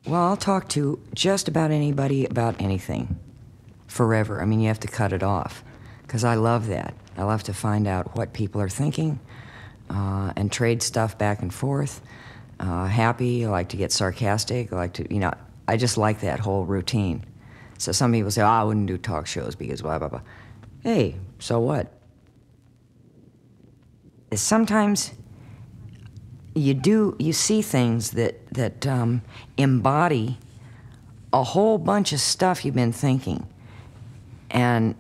Well, I'll talk to just about anybody about anything forever. I mean, you have to cut it off because I love that. I love to find out what people are thinking and trade stuff back and forth. Happy, I like to get sarcastic. I like to, I just like that whole routine. So some people say, oh, I wouldn't do talk shows because blah, blah, blah. Hey, so what? Sometimes you see things that embody a whole bunch of stuff you've been thinking. And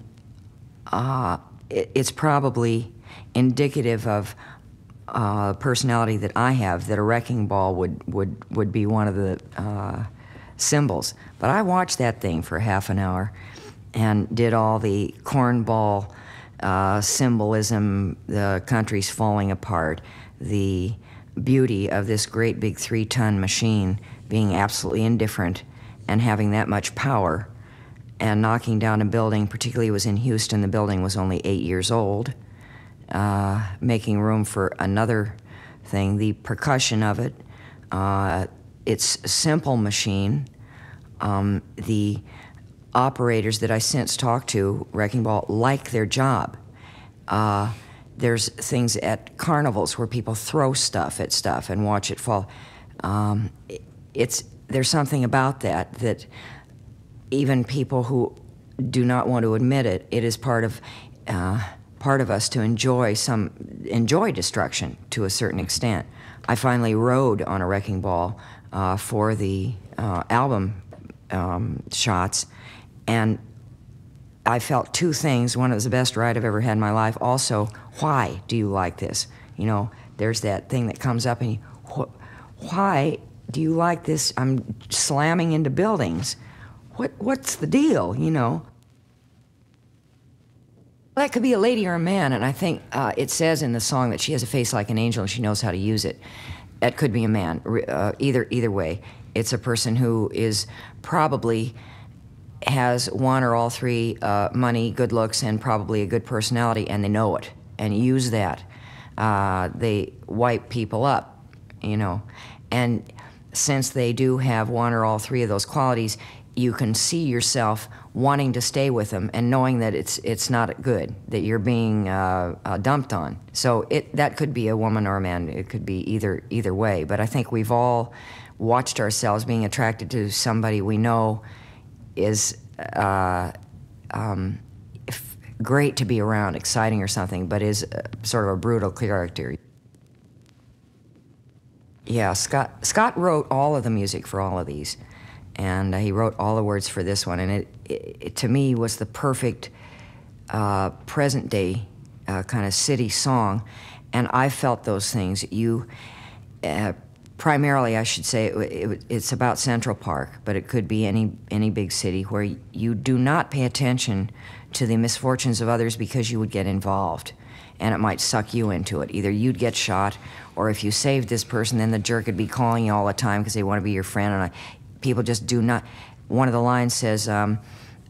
it's probably indicative of personality that I have, that a wrecking ball would be one of the symbols. But I watched that thing for half an hour and did all the cornball symbolism, the country's falling apart, the beauty of this great big 3-ton machine being absolutely indifferent and having that much power and knocking down a building. Particularly it was in Houston. The building was only 8 years old, making room for another thing, the percussion of it. It's a simple machine. The operators that I since talked to, Wrecking Ball, like their job. There's things at carnivals where people throw stuff at stuff and watch it fall. There's something about that even people who do not want to admit it, it is part of us to enjoy destruction to a certain extent. I finally rode on a wrecking ball for the album shots, and I felt two things. One, it was the best ride I've ever had in my life. Also, why do you like this? There's that thing that comes up and why do you like this? I'm slamming into buildings. What's the deal, That could be a lady or a man, and I think it says in the song that she has a face like an angel and she knows how to use it. That could be a man, either way. It's a person who is probably has one or all three, money, good looks, and probably a good personality, and they know it and use that. They wipe people up, and since they do have one or all three of those qualities, you can see yourself wanting to stay with them and knowing that it's not good, that you're being dumped on. So that could be a woman or a man. It could be either way. But I think we've all watched ourselves being attracted to somebody we know is great to be around, exciting or something, but is sort of a brutal character. Yeah, Scott wrote all of the music for all of these, and he wrote all the words for this one, and it to me was the perfect present-day kind of city song, and I felt those things. Primarily, I should say, it's about Central Park, but it could be any big city where you do not pay attention to the misfortunes of others because you would get involved, and it might suck you into it. Either you'd get shot, or if you saved this person, then the jerk would be calling you all the time because they want to be your friend, and people just do not. One of the lines says, I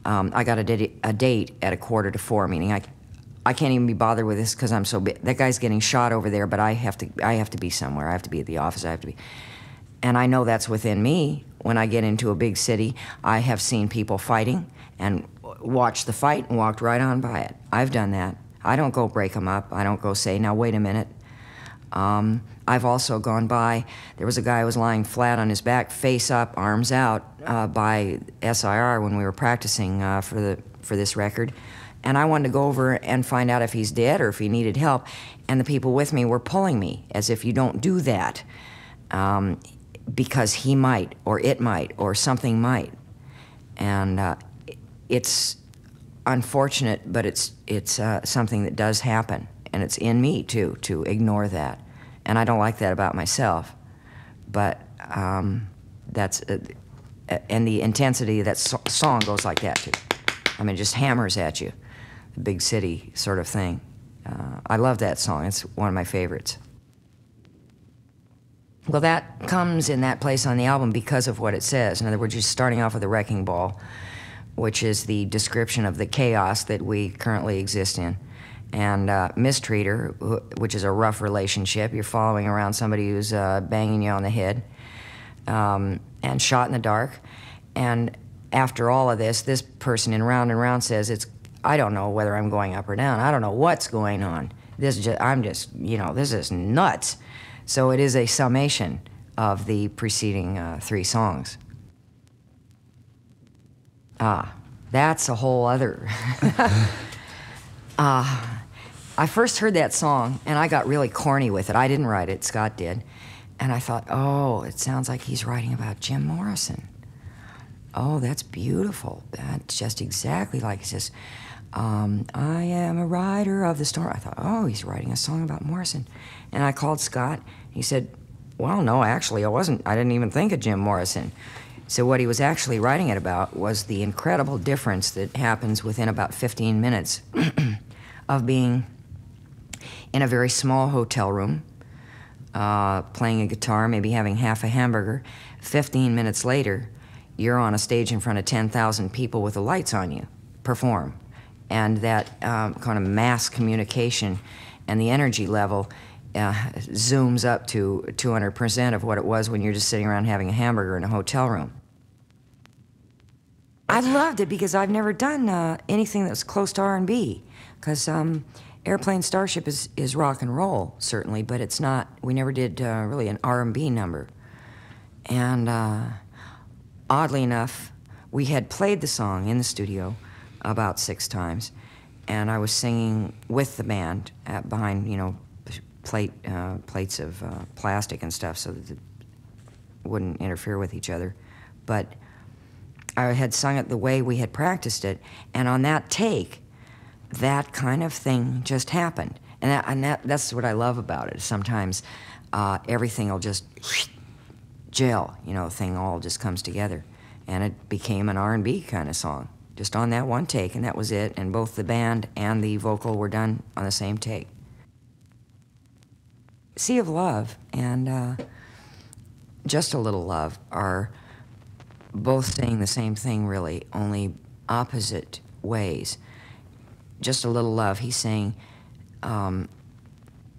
got a date at 3:45, meaning I can't even be bothered with this because I'm so big. That guy's getting shot over there, but I have to be somewhere. I have to be at the office. I have to be. And I know that's within me. When I get into a big city, I have seen people fighting and watched the fight and walked right on by it. I've done that. I don't go break them up. I don't go say, now wait a minute. I've also gone by, there was a guy who was lying flat on his back, face up, arms out, by SIR when we were practicing for this record. And I wanted to go over and find out if he's dead or if he needed help. And the people with me were pulling me, as if you don't do that, because he might, or it might, or something might. And it's unfortunate, but it's something that does happen. And it's in me, too, to ignore that. And I don't like that about myself. But that's, and the intensity of that song goes like that, too. I mean, it just hammers at you, the big city sort of thing. I love that song. It's one of my favorites. Well, that comes in that place on the album because of what it says. In other words, you're starting off with a wrecking ball, which is the description of the chaos that we currently exist in. And mistreater, which is a rough relationship. You're following around somebody who's banging you on the head. and Shot in the Dark. And after all of this person in Round and Round says, I don't know whether I'm going up or down. I don't know what's going on. This is nuts. So it is a summation of the preceding 3 songs. That's a whole other. I first heard that song, and I got really corny with it. I didn't write it, Scott did. And I thought, oh, it sounds like he's writing about Jim Morrison. Oh, that's beautiful. That's just exactly like he says, I am a rider of the storm. I thought, oh, he's writing a song about Morrison. And I called Scott. He said, well, no, actually, I didn't even think of Jim Morrison. So what he was actually writing it about was the incredible difference that happens within about 15 minutes of being in a very small hotel room, playing a guitar, maybe having half a hamburger. 15 minutes later, you're on a stage in front of 10,000 people with the lights on you, perform. And that kind of mass communication and the energy level zooms up to 200% of what it was when you're just sitting around having a hamburger in a hotel room. I loved it because I've never done anything that was close to R&B, because Airplane Starship is rock and roll, certainly, but it's not, we never did really an R&B number. And oddly enough, we had played the song in the studio about 6 times, and I was singing with the band behind, plates of plastic and stuff so that it wouldn't interfere with each other. But I had sung it the way we had practiced it, and on that take, that kind of thing just happened. And that's what I love about it. Sometimes everything will just gel, thing all just comes together. And it became an R&B kind of song, just on that one take, and that was it. And both the band and the vocal were done on the same take. Sea of Love and Just a Little Love are both saying the same thing, really, only opposite ways. Just a Little Love, he's saying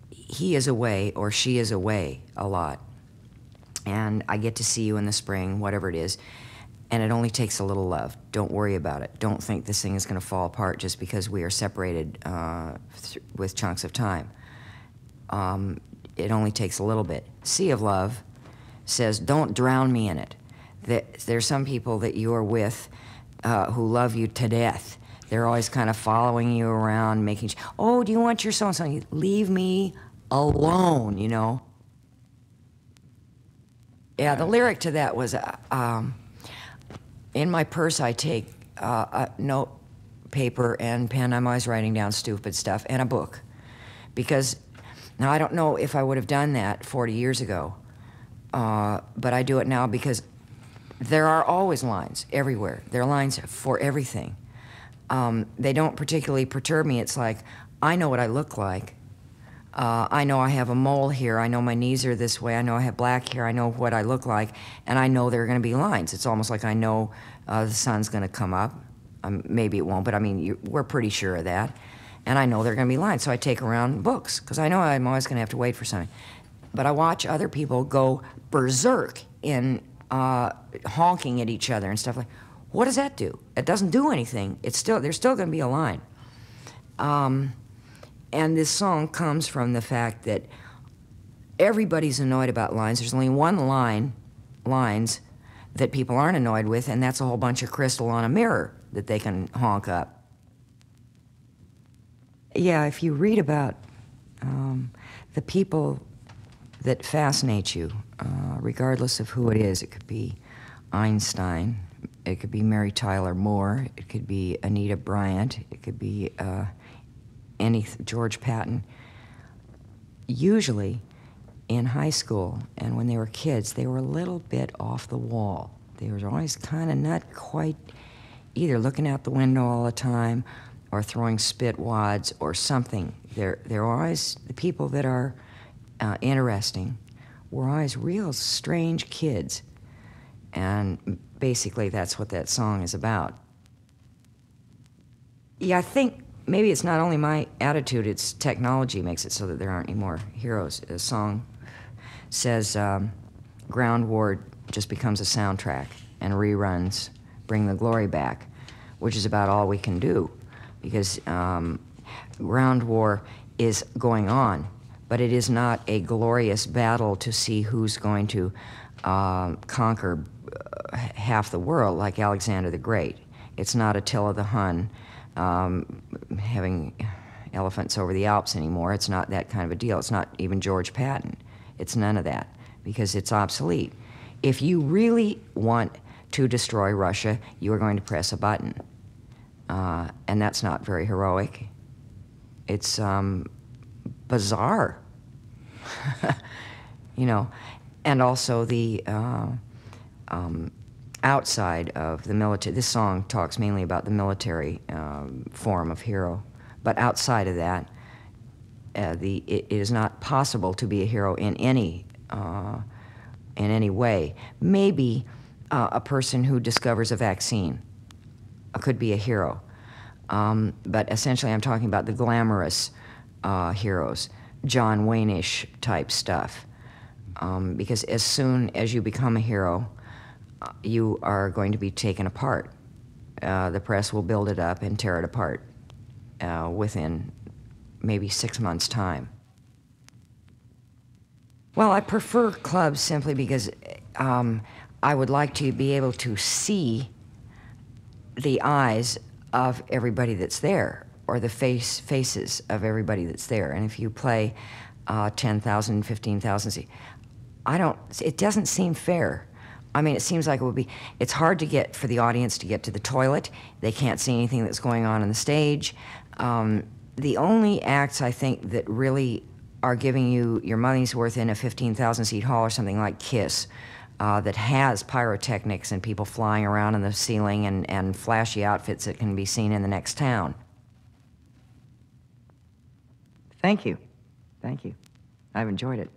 he is away or she is away a lot. And I get to see you in the spring, whatever it is, and it only takes a little love. Don't worry about it. Don't think this thing is going to fall apart just because we are separated with chunks of time. It only takes a little bit. Sea of Love says, don't drown me in it. There's some people that you are with who love you to death. They're always kind of following you around, making sure, oh, do you want your so-and-so? Leave me alone, Yeah, the lyric to that was, in my purse I take a note, paper, and pen. I'm always writing down stupid stuff, and a book. Because, now I don't know if I would have done that 40 years ago, but I do it now because there are always lines everywhere. There are lines for everything. They don't particularly perturb me. It's like, I know what I look like. I know I have a mole here. I know my knees are this way. I know I have black hair. I know what I look like. And I know there are going to be lines. It's almost like I know the sun's going to come up. Maybe it won't, but I mean, we're pretty sure of that. And I know there are going to be lines. So I take around books, because I know I'm always going to have to wait for something. But I watch other people go berserk in honking at each other and stuff like, what does that do? It doesn't do anything. There's still going to be a line. And this song comes from the fact that everybody's annoyed about lines. There's only one lines that people aren't annoyed with, and that's a whole bunch of crystal on a mirror that they can honk up. Yeah, if you read about the people that fascinate you, regardless of who it is, it could be Einstein, it could be Mary Tyler Moore, it could be Anita Bryant, it could be George Patton. Usually, in high school and when they were kids, they were a little bit off the wall. They were always kind of not quite either looking out the window all the time or throwing spit wads or something. They're always, the people that are interesting were always real strange kids. And basically that's what that song is about. Yeah, I think maybe it's not only my attitude, it's technology makes it so that there aren't any more heroes. The song says, ground war just becomes a soundtrack, and reruns bring the glory back, which is about all we can do, because ground war is going on, but it is not a glorious battle to see who's going to conquer half the world like Alexander the Great. It's not Attila the Hun having elephants over the Alps anymore. It's not that kind of a deal. It's not even George Patton. It's none of that, because it's obsolete. If you really want to destroy Russia, you are going to press a button. And that's not very heroic. It's bizarre, you know. And also the outside of the military. This song talks mainly about the military form of hero, but outside of that, it is not possible to be a hero in any way. Maybe a person who discovers a vaccine could be a hero, but essentially I'm talking about the glamorous heroes, John Wayne-ish type stuff, because as soon as you become a hero, you are going to be taken apart. The press will build it up and tear it apart within maybe 6 months' time. Well, I prefer clubs simply because I would like to be able to see the eyes of everybody that's there, or the faces of everybody that's there. And if you play 10,000, 15,000, it doesn't seem fair. I mean, it seems like it would be, it's hard to get, for the audience to get to the toilet. They can't see anything that's going on the stage. The only acts, I think, that really are giving you your money's worth in a 15,000 seat hall or something like KISS, that has pyrotechnics and people flying around in the ceiling and flashy outfits that can be seen in the next town. Thank you. Thank you. I've enjoyed it.